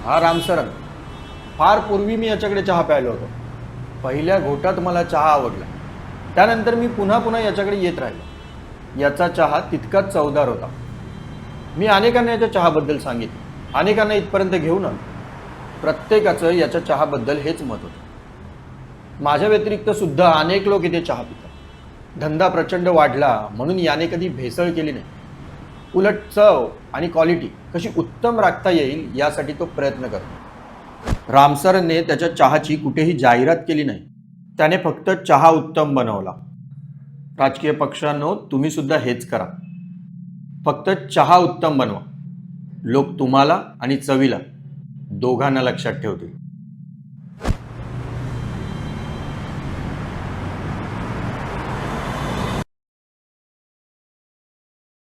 हा रामसरन. फार पूर्वी मी याच्याकडे चहा प्यायलो होतो. पहिल्या घोटात मला चहा आवडला. त्यानंतर मी पुन्हा पुन्हा याच्याकडे येत राहिलो. याचा चहा तितकाच चवदार होता. मी अनेकांना याच्या चहाबद्दल सांगितलं, अनेकांना इथपर्यंत घेऊन आलो. प्रत्येकाचं याच्या चहाबद्दल हेच मत होतं. माझ्या व्यतिरिक्त सुद्धा अनेक लोक इथे चहा पितात. धंदा प्रचंड वाढला म्हणून याने कधी भेसळ केली नाही. उलट चव आणि क्वालिटी कशी उत्तम राखता येईल यासाठी तो प्रयत्न करतो. रामसरनने त्याच्या चहाची कुठेही जाहिरात केली नाही. त्याने फक्त चहा उत्तम बनवला. राजकीय पक्षांनो, तुम्ही सुद्धा हेच करा. फक्त चहा उत्तम बनवा. लोक तुम्हाला आणि चवीला दोघांना लक्षात ठेवतील.